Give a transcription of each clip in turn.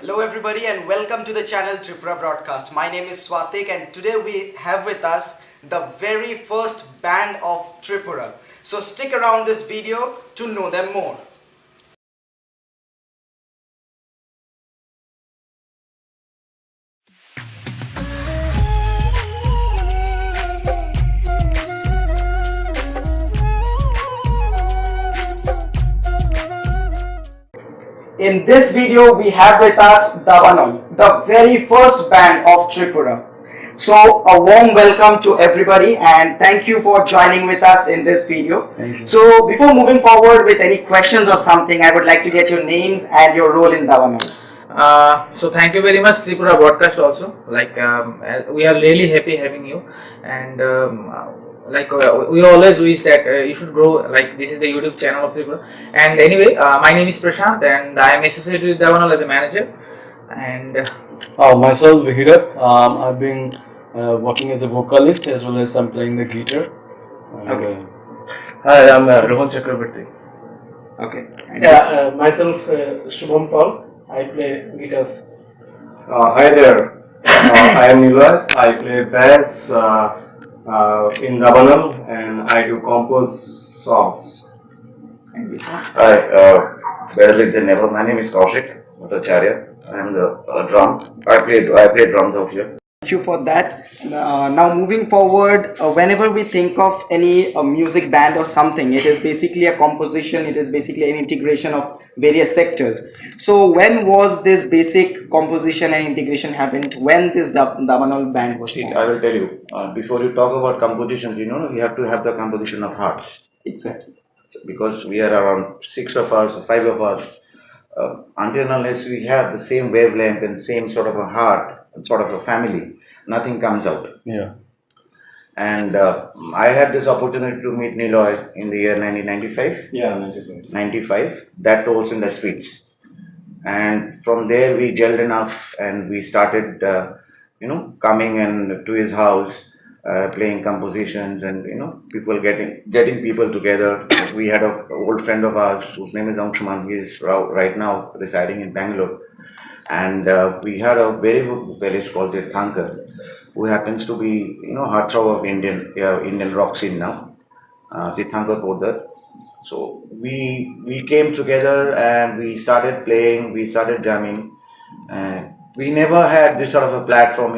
Hello everybody and welcome to the channel Tripura Broadcast. My name is Swatik and today we have with us the very first band of Tripura. So stick around this video to know them more. In this video, we have with us Dabanol, the very first band of Tripura. So, a warm welcome to everybody and thank you for joining with us in this video. Thank you. So, before moving forward with any questions or something, I would like to get your names and your role in Dabanol. So thank you very much, Tripura Broadcast. Also, we are really happy having you, and we always wish that you should grow. Like this is the YouTube channel of Tripura. And anyway, my name is Prashant, and I am associated with Dabanol as a manager. And myself, Vihirat. I've been working as a vocalist as well as I'm playing the guitar. Okay. Hi, I'm Rohan Chakrabarti. Okay. Myself, Shubham Paul. I play guitars. Hi there, I am Enlive. I play bass in Dabanol and I do compose songs. Hi, better late than never. My name is Kaushik Bhattacharya. I am the drum. I play drums out here. Thank you for that. Now moving forward, whenever we think of any music band or something, it is basically a composition, it is basically an integration of various sectors. So when was this basic composition and integration happened? When this Dabanol band was See, formed? I will tell you, before you talk about compositions, you have to have the composition of hearts. Exactly. Because we are around 6 of us, 5 of us, until unless we have the same wavelength and same sort of a heart, sort of a family, nothing comes out. Yeah. And I had this opportunity to meet Niloy in the year 1995. Yeah, 95. 95, that also in the streets. And from there we gelled enough and we started, coming and to his house, playing compositions and, people getting people together. We had an old friend of ours whose name is Anshuman. He is right now residing in Bangalore. And we had a very good vocalist called Thankar, who happens to be, heartthrob of Indian rock scene now, Thankar Podar. So we came together and we started playing, we started jamming. We never had this sort of a platform,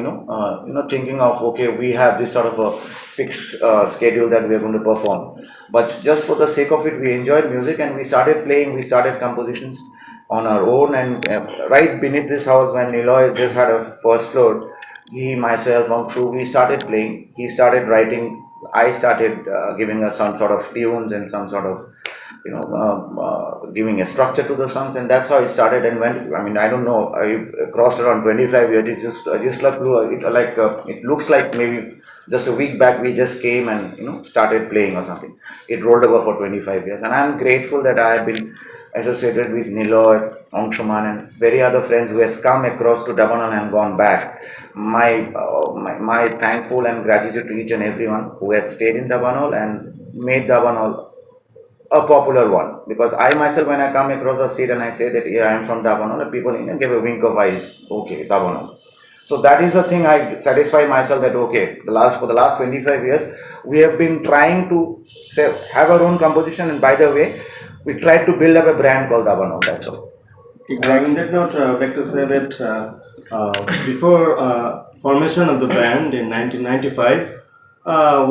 thinking of, okay, we have this sort of a fixed schedule that we are going to perform. But just for the sake of it, we enjoyed music and we started playing, we started compositions on our own. And right beneath this house, when Niloy just had a first floor, he, myself, Angshu, we started playing. He started writing. I started giving us some sort of tunes and some sort of, giving a structure to the songs, and that's how it started. And when I don't know, I crossed around 25 years. It looks like maybe just a week back we just came and started playing or something. It rolled over for 25 years, and I'm grateful that I have been associated with Niloy, Angshuman and very other friends who has come across to Dabanol and gone back. My thankful and gratitude to each and everyone who had stayed in Dabanol and made Dabanol a popular one. Because I myself, when I come across the street and I say that I am from Dabanol, people give a wink of eyes. Okay, Dabanol. So that is the thing I satisfy myself that okay, for the last 25 years, we have been trying to have our own composition, and by the way, we tried to build up a brand called Dabanol. That's all. Exactly. On that note, I'd like to say that before formation of the band in 1995,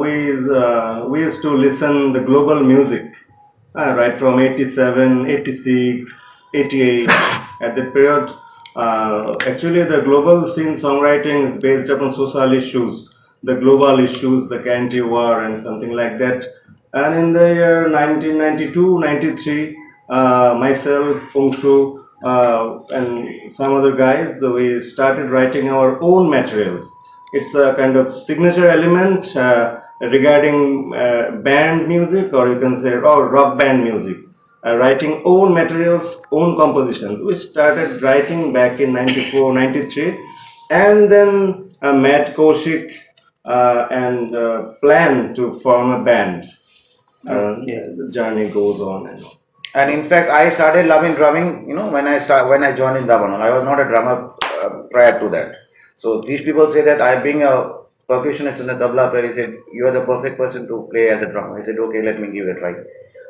we used to listen the global music, right from 87, 86, 88. At that period, actually the global scene songwriting is based upon social issues, the global issues, the anti-war and something like that. And in the year 1992, 93, myself, Angshu, and some other guys, we started writing our own materials. It's a kind of signature element regarding band music, or you can say rock band music. Writing own materials, own compositions. We started writing back in 94, 93, and then met Kaushik and planned to form a band. The journey goes on and on. And in fact, I started loving drumming, when I joined in Dabanol. I was not a drummer prior to that. So these people say that I being a percussionist and a tabla player, he said, you are the perfect person to play as a drummer. I said, okay, let me give it a try.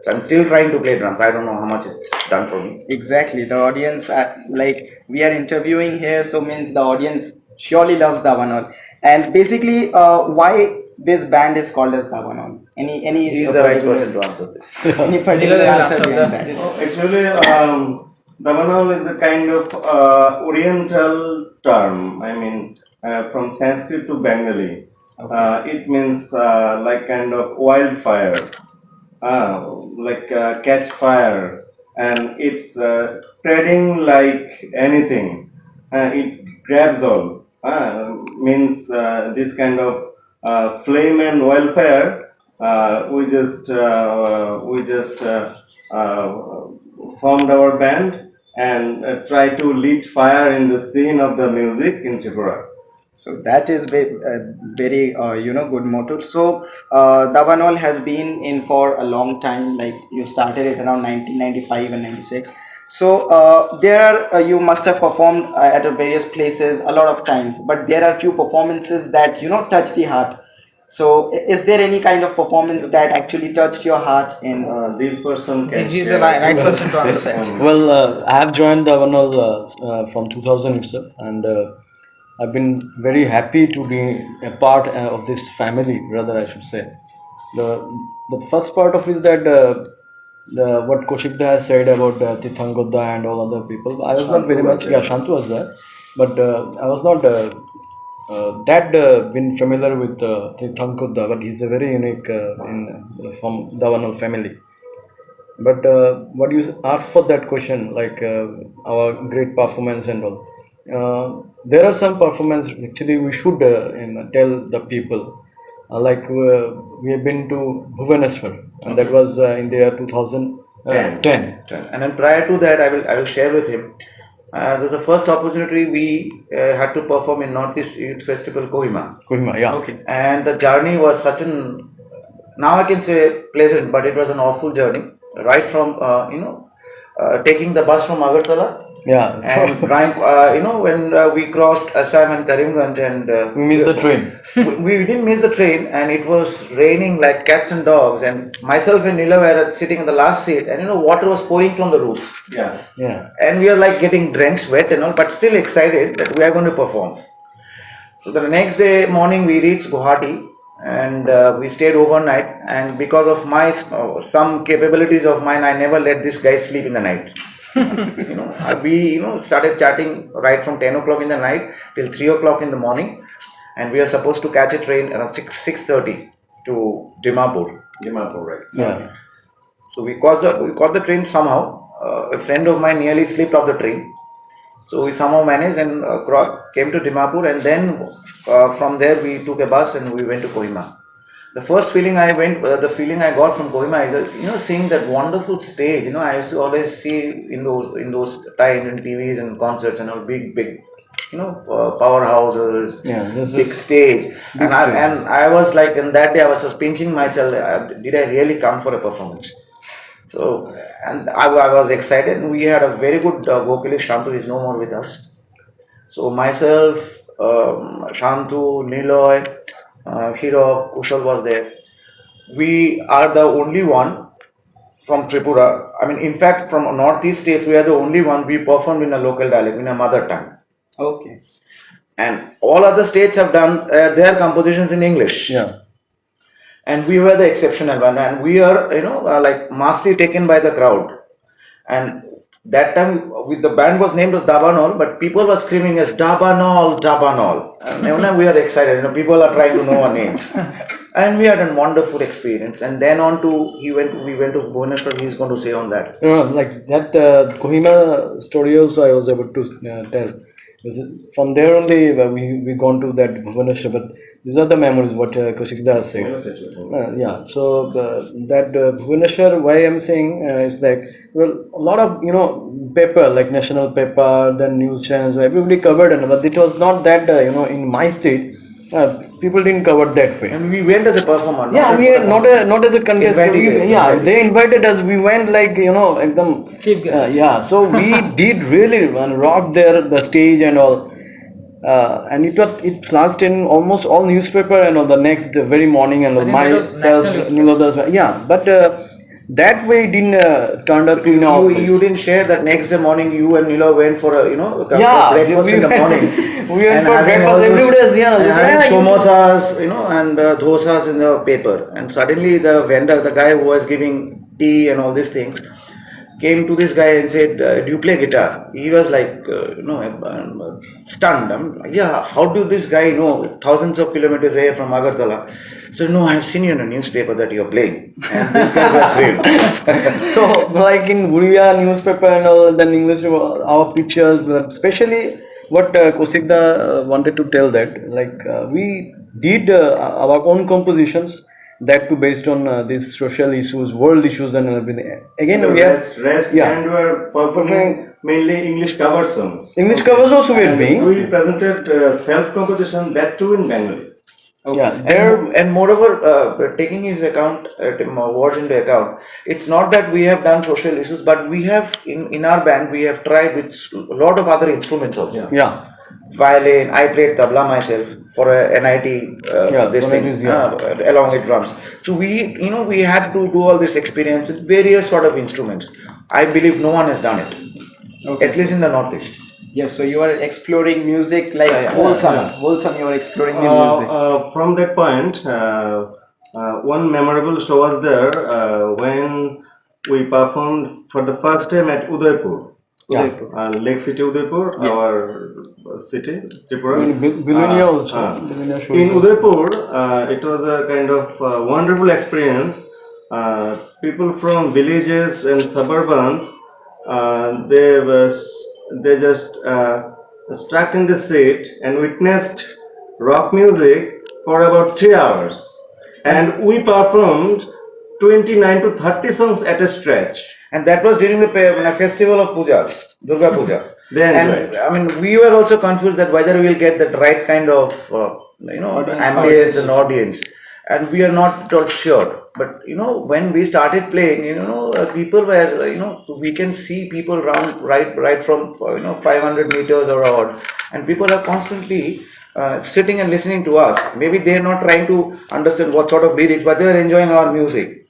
So I'm still trying to play drums. I don't know how much it's done for me. Exactly. The audience, like we are interviewing here, so means the audience surely loves Dabanol. And basically, why this band is called as Dabanol? Any He is the right person to answer this. any particular Niloy will answer answer behind the- that? Actually, Dabanol is a kind of Oriental term. I mean, from Sanskrit to Bengali. It means like kind of wildfire, catch fire, and it's spreading like anything. It grabs all. Means this kind of flame and wildfire. We just formed our band and try to lit fire in the scene of the music in Tripura. So that is very good motto. So Dabanol has been in for a long time. Like you started it around 1995 and 96. So you must have performed at various places a lot of times, but there are few performances that touch the heart. So is there any kind of performance that actually touched your heart in? This person can He is the share. right person to answer that. Well, I have joined Dabanol from 2000 itself, and I've been very happy to be a part of this family, rather I should say. The the first part of it is that what Koshikda has said about Tirthangodda and all other people, I was not very much, yeah, Shantu was there, but I was not that been familiar with Tirthangodda, but he's a very unique from Dabanol family. But what you asked for that question, like our great performance and all, there are some performance actually we should tell the people. We have been to Bhubaneswar, and that was in the year 2010. And then prior to that, I will share with him. This was the first opportunity we had to perform in Northeast Youth Festival Kohima. Kohima, yeah. Okay. And the journey was such an, now I can say pleasant, but it was an awful journey. Right from taking the bus from Agartala Yeah. and trying, when we crossed Assam and Karimganj, and We missed the train. we didn't miss the train, and it was raining like cats and dogs, and myself and Nila were sitting in the last seat, and water was pouring from the roof, Yeah. Yeah. and we are like getting drenched wet and all, but still excited that we are going to perform. So the next day morning we reached Guwahati, and we stayed overnight, and because of my some capabilities of mine, I never let this guy sleep in the night. We started chatting right from 10 o'clock in the night till 3 o'clock in the morning, and we are supposed to catch a train around 6:30 to Dimapur. Dimapur, right? Yeah. So we caught the train somehow. A friend of mine nearly slipped off the train. So we somehow managed and came to Dimapur, and then from there we took a bus and we went to Kohima. The first feeling the feeling I got from Kohima is seeing that wonderful stage. I used to always see in those times in TVs and concerts and all big powerhouses, Yeah, this big is stage. And stage. I was like, in that day I was just pinching myself. Did I really come for a performance? So, and I was excited. We had a very good vocalist. Shantu is no more with us. So myself, Shantu, Niloy, Hiro, Kushal was there. We are the only one from Tripura. I mean, in fact, from Northeast states, we are the only one we performed in a local dialect, in a mother tongue. Okay. And all other states have done their compositions in English. Yeah. And we were the exceptional one, and we are like massively taken by the crowd. And that time with the band was named as Dabanol, but people were screaming as Dabanol, Dabanol. And now we are excited, people are trying to know our names. And we had a wonderful experience. And then we went to Bhubaneswar. He's going to say on that. Like that Kohima story also I was able to tell. From there only we gone to that Bhubaneswar, but these are the memories what Kaushikda said. Yeah, so that Bhubaneswar, why I'm saying is like, well, a lot of paper like national paper, then news channels, everybody covered, but it was not that in my state. People didn't cover that way. And we went as a performer. Yeah, we are not as a contest. Invited. They invited us. We went like ekdam. Chief guest. Yeah, so we did really rock there the stage and all. And it lasted in almost all newspaper and on the next the very morning and I think that was myself, national Nilodas, yeah, but that way didn't turned up in our place. You didn't share that next day morning you and Nilo went for a Yeah, breakfast in the went- morning. we went And for having breakfast all those- every day, yeah, and yeah, having yeah. samosas, and dosas in the paper. And suddenly the vendor, the guy who was giving tea and all these things, came to this guy and said, "Do you play guitar?" He was like, stunned. Yeah, how do this guy know thousands of kilometers away from Agartala? So no, I've seen you in a newspaper that you're playing. And this guy was thrilled. So like in Guriya newspaper and all, then English, our pictures, especially what Kosikda wanted to tell that we did our own compositions that too based on these social issues, world issues and everything. Again we have rest yeah. and were performing mainly English cover songs. English covers also we are And doing. we presented self-composition, that too in Bengali. Yeah, there And moreover, taking his account, words into account, it's not that we have done social issues, but we have, in our band, we have tried with a lot of other instruments also. yeah. Violin, I played tabla myself for a NIT, this thing, sonatas, yeah. along with drums. So we had to do all this experience with various sort of instruments. I believe no one has done it, Okay. at least in the Northeast. Yes, so you are exploring music like wholesome. You are exploring the music. From that point, one memorable show was there when we performed for the first time at Udaipur. Lake City Udaipur, our city, Tripura. In Bilunia also. uh, Bilunia shows In also. Udaipur, it was a kind of wonderful experience. People from villages and suburbans, they just stuck in the street and witnessed rock music for about 3 hours. And we performed 29 to 30 songs at a stretch. And that was during the festival of Puja, Durga Puja. Then, And I mean, we were also confused that whether we will get the right kind of, ambience and audience. And we are not at all sure. But, when we started playing, people were, we can see people right from, 500 meters or odd. And people are constantly sitting and listening to us. Maybe they are not trying to understand what sort of lyrics, but they are enjoying our music.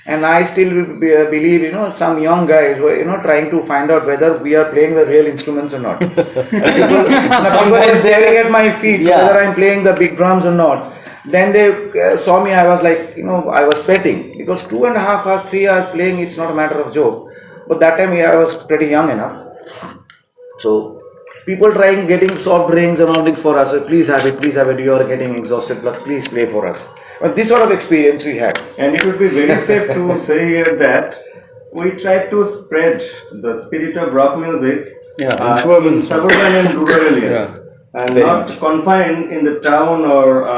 And I still believe, some young guys were, trying to find out whether we are playing the real instruments or not. People are staring at my feet, so whether I'm playing the big drums or not. Then they saw me, I was like, I was sweating. Because 2.5 hours, 3 hours playing, it's not a matter of joke. But that time I was pretty young enough. So people getting soft drinks and all for us. Please have it, you are getting exhausted, but please play for us. But this sort of experience we had. And it would be very safe to say here that we tried to spread the spirit of rock music in suburban and rural areas, and not confined in the town or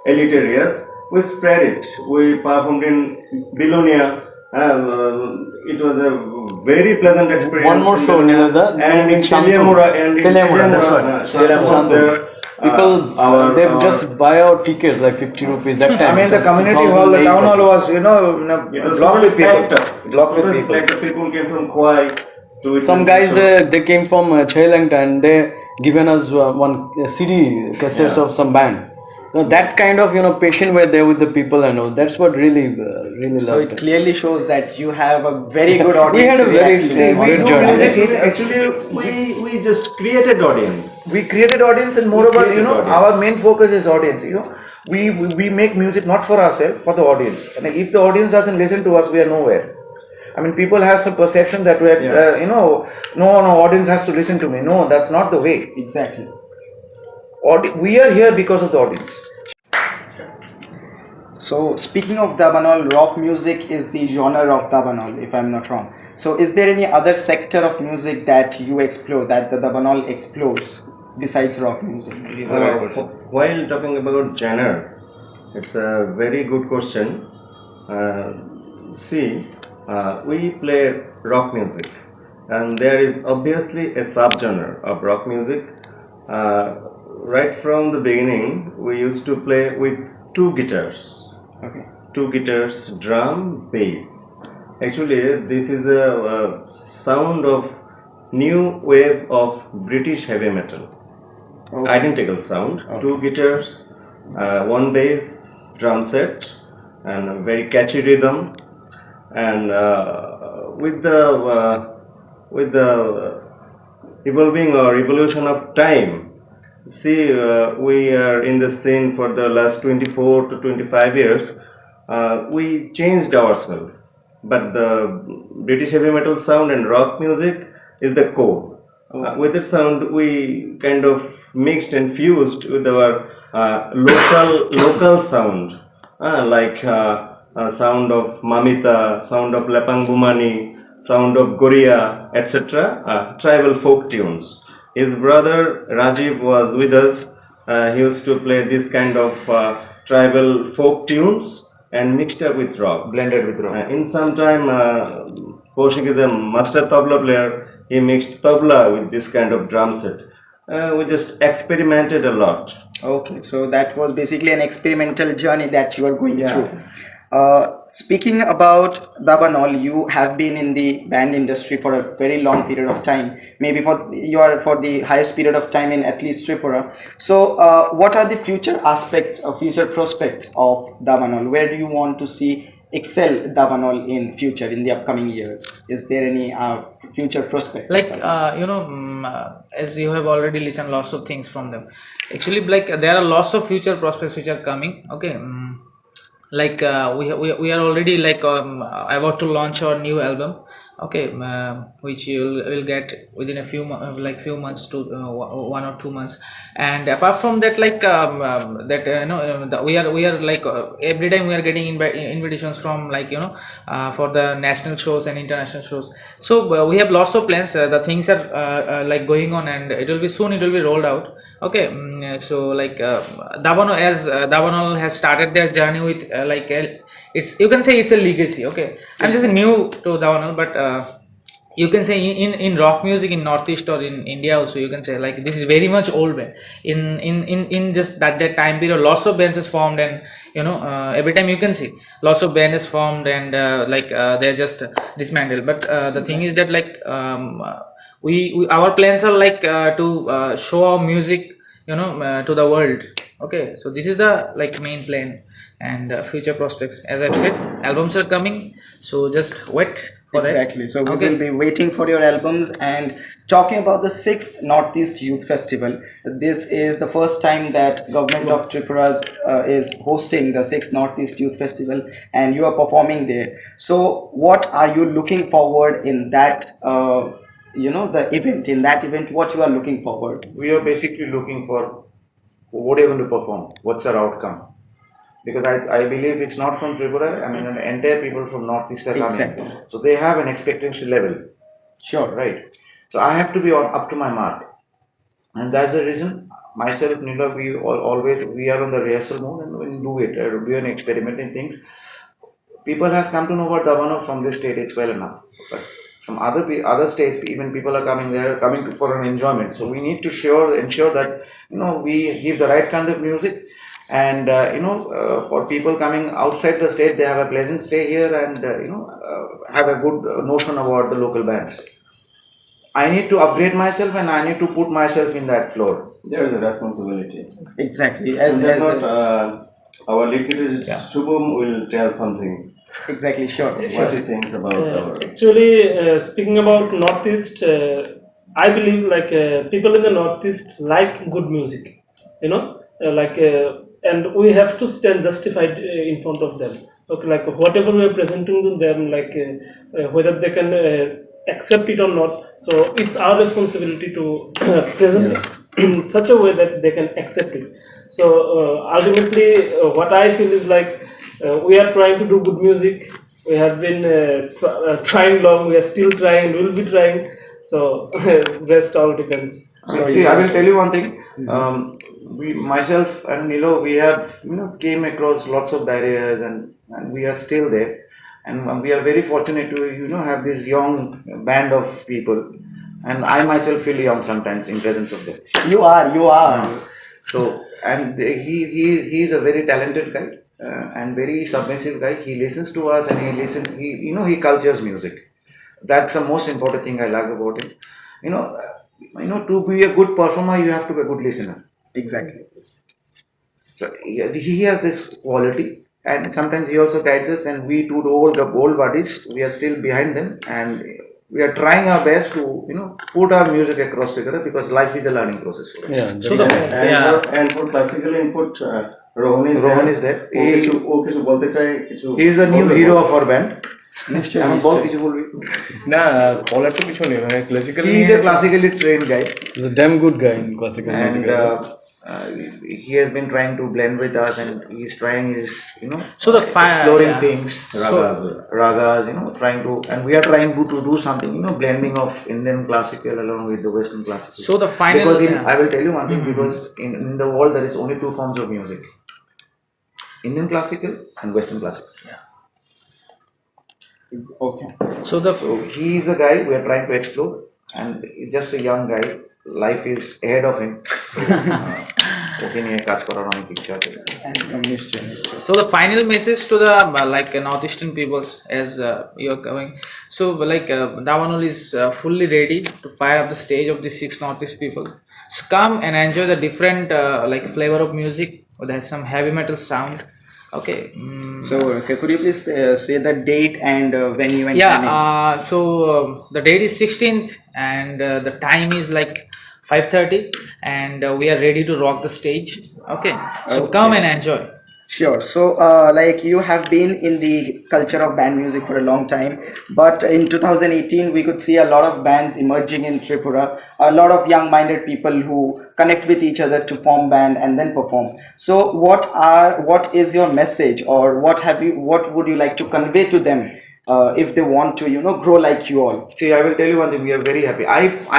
elite areas. We spread it. We performed in Bilonia. It was a very pleasant experience. One more show, Nilada. And in Telemura, that's right. People, they our just buy our tickets like 50 rupees that time. I mean, the community hall, the town hall was, blocked with people. Blocked with people. Like the people came from Kauai to Some guys, they came from Thailand and they given us one CD cassettes of some band. That kind of patient were there with the people and all. That's what really So loved it clearly shows that you have a very good audience. We had a very actually- good journey. Actually, we just created audience. We created audience, and moreover, created audience. our main focus is audience. We make music not for ourselves, for the audience. And if the audience doesn't listen to us, we are nowhere. I mean, people have some perception that no, audience has to listen to me. No, that's not the way. Exactly. We are here because of the audience. So speaking of Dabanol, rock music is the genre of Dabanol, if I'm not wrong. So is there any other sector of music that you explore, that the Dabanol explores besides rock music? While talking about genre, it's a very good question. We play rock music, and there is obviously a subgenre of rock music right from the beginning, we used to play with two guitars. Okay. Two guitars, drum, bass. Actually, this is a sound of new wave of British heavy metal. Okay. Identical sound. Two guitars, one bass, drum set, and a very catchy rhythm. And with the evolving or evolution of time, see, we are in the scene for the last 24 to 25 years. We changed ourselves, but the British heavy metal sound and rock music is the core. With that sound, we kind of mixed and fused with our local sound, like sound of Mamita, sound of Lepangumani, sound of Goria, etc. Tribal folk tunes. His brother Rajiv was with us. He used to play this kind of tribal folk tunes and mixed up with rock. Blended with rock. In some time, Kaushik is a master tabla player. He mixed tabla with this kind of drum set. We just experimented a lot. Okay, so that was basically an experimental journey that you are going Yeah. through. Speaking about Dabanol, you have been in the band industry for a very long period of time. Maybe you are for the highest period of time in at least Tripura. So, what are the future aspects or future prospects of Dabanol? Where do you want to see excel Dabanol in future in the upcoming years? Is there any future prospect? Like as you have already listened lots of things from them, actually, like there are lots of future prospects which are coming. Okay. Like we are already like about to launch our new album, okay, which you will get within a few months to 1 or 2 months. And apart from that, like we are like every time we are getting invitations from, like, for the national shows and international shows. So we have lots of plans. The things are like going on, and it will be rolled out. Okay. So like Dabanol has started their journey with it's, you can say it's a legacy. Okay, I'm just new to Dabanol, but you can say in rock music in Northeast or in India also, you can say like this is very much old band. In just that time period, lots of bands is formed, and every time you can see lots of bands is formed, and they're just dismantled. But the thing is that, like, we our plans are like to show our music to the world. Okay, so this is the like main plan. And future prospects, as I've said, albums are coming, so just wait for that. Exactly. So we Okay. will be waiting for your albums. And talking about the 6th Northeast Youth Festival, this is the first time that Government of Tripura is hosting the 6th Northeast Youth Festival, and you are performing there. So what are you looking forward in that? The event. In that event, what you are looking forward? We are basically looking for what are you going to perform, what's our outcome. Because I believe it's not from Tripura, I mean, the entire people from Northeast are coming. Exactly. So they have an expectancy level, Sure. right? So I have to be up to my mark. And that's the reason myself, Nila, we are on the rehearsal mode, and we do it, do an experimenting things. People has come to know about Dabanol from this state, it's well enough. But from other states, even people are coming there, for an enjoyment. So we need to ensure that, we give the right kind of music. And for people coming outside the state, they have a pleasant stay here, and have a good notion about the local bands. I need to upgrade myself, and I need to put myself in that floor. There is a responsibility. Exactly. And our liquid Shubham will tell something. Exactly. Sure. What he thinks about our. Actually, speaking about Northeast, I believe people in the Northeast like good music, and we have to stand justified in front of them. Okay, like whatever we are presenting to them, whether they can accept it or not. So it's our responsibility to present it in such a way that they can accept it. So ultimately, what I feel is we are trying to do good music. We have been trying long. We are still trying. We will be trying. So rest all depends. So see, I will tell you one thing. Myself and Nilo, we have came across lots of barriers, and we are still there. And we are very fortunate to have this young band of people. And I myself feel young sometimes in presence of them. You are. So, and he's a very talented guy and very submissive guy. He listens to us and he cultures music. That's the most important thing I like about him. To be a good performer, you have to be a good listener. Exactly. So he has this quality, and sometimes he also guides us. And we two, the old buddies, we are still behind them, and we are trying our best to put our music across together, because life is a learning process for us. Yeah. So the and for classical input, Rohan is there. He He is a new hero of our band. এখন বল কিছু বলবি না বলার তো কিছু নেই মানে classical He is a classically trained guy, He's a damn good guy in classical and music. he has been trying to blend with us, and he's trying his So the exploring yeah. things, ragas, trying to, and we are trying to do something, blending of Indian classical along with the Western classical. So the final Because I will tell you one thing, because in the world there is only two forms of music: Indian classical and Western classical. Okay. So the So he is a guy we are trying to explore, and he's just a young guy. Life is ahead of him. ওকে নিয়ে কাজ করার অনেক ইচ্ছা আছে। So the final message to the northeastern peoples as you are coming. So Dabanol is fully ready to fire up the stage of the 6 northeast people. So come and enjoy the different flavor of music. They have some heavy metal sound. Okay. So could you please say the date and venue and Yeah. timing? So the date is 16th and the time is 5:30, and we are ready to rock the stage. Okay. So come and enjoy. Sure. So, you have been in the culture of band music for a long time, but in 2018 we could see a lot of bands emerging in Tripura, a lot of young-minded people who connect with each other to form band and then perform. So, what is your message, or what would you like to convey to them if they want to, grow like you all? See, I will tell you one thing. We are very happy.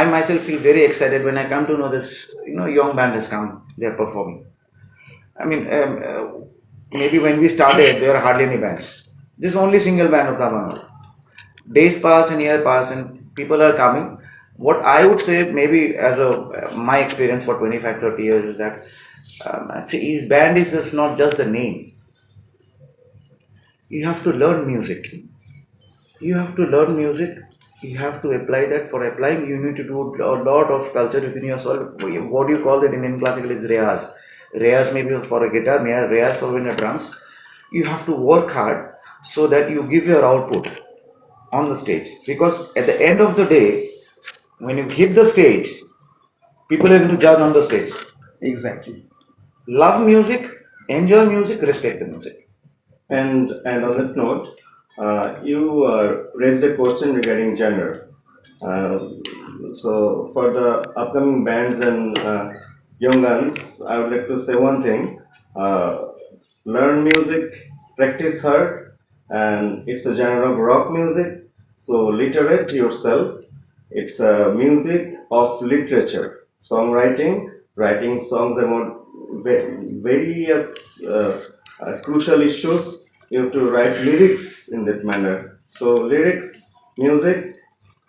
I myself feel very excited when I come to know this. Young band has come. They are performing. I mean, maybe when we started, there were hardly any bands. This is only single band of Dabanol. Days pass and year pass, and people are coming. What I would say, maybe as my experience for 25-30 years, is that his band is just not just the name. You have to learn music. You have to learn music. You have to apply that. For applying, you need to do a lot of culture within yourself. What do you call it in Indian classical is reyas. Reyas maybe for a guitar, reyas for when a drums. You have to work hard so that you give your output on the stage. Because at the end of the day, when you hit the stage, people are going to judge on the stage. Exactly. Love music, enjoy music, respect the music. And on that note, you raised a question regarding gender. So for the upcoming bands and young guns, I would like to say one thing: learn music, practice hard, and it's a genre of rock music. So literate yourself. It's a music of literature, songwriting, writing songs about various crucial issues. You have to write lyrics in that manner. So lyrics, music,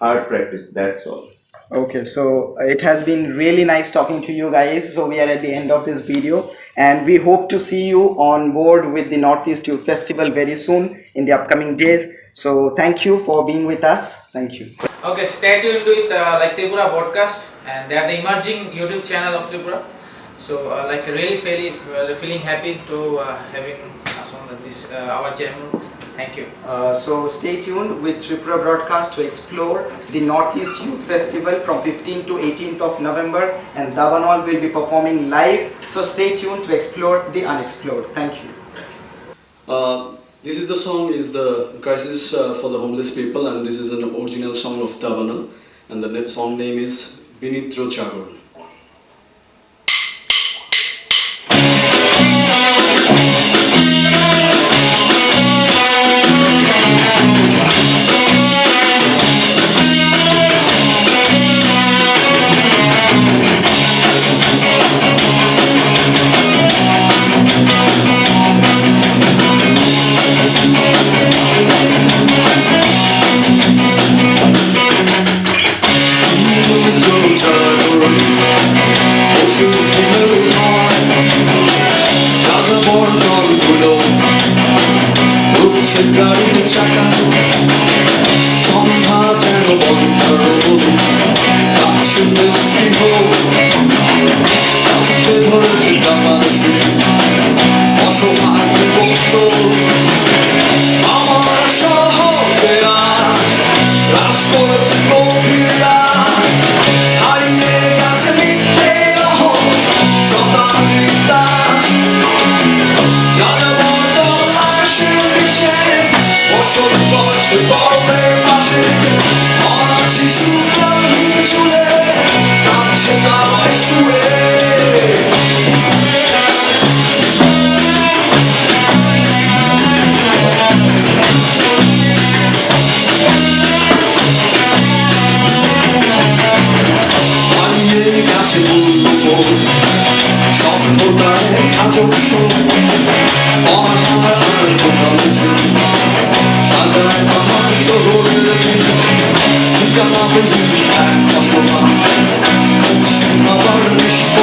art practice, that's all. Okay, so it has been really nice talking to you guys. So we are at the end of this video, and we hope to see you on board with the Northeast Youth Festival very soon in the upcoming days. So thank you for being with us. Thank you. Okay, stay tuned with Tripura podcast, and they are the emerging YouTube channel of Tripura. So really feeling happy to having us on this our channel. Thank you. So stay tuned with Tripura Broadcast to explore the Northeast Youth Festival from 15th to 18th of November, and Dabanol will be performing live. So stay tuned to explore the unexplored. Thank you. This is the song is the crisis for the homeless people, and this is an original song of Dabanol, and the song name is Binitro Chagor. Binitro Chagor Yalan bir dünya koşulma, konuşmalar iş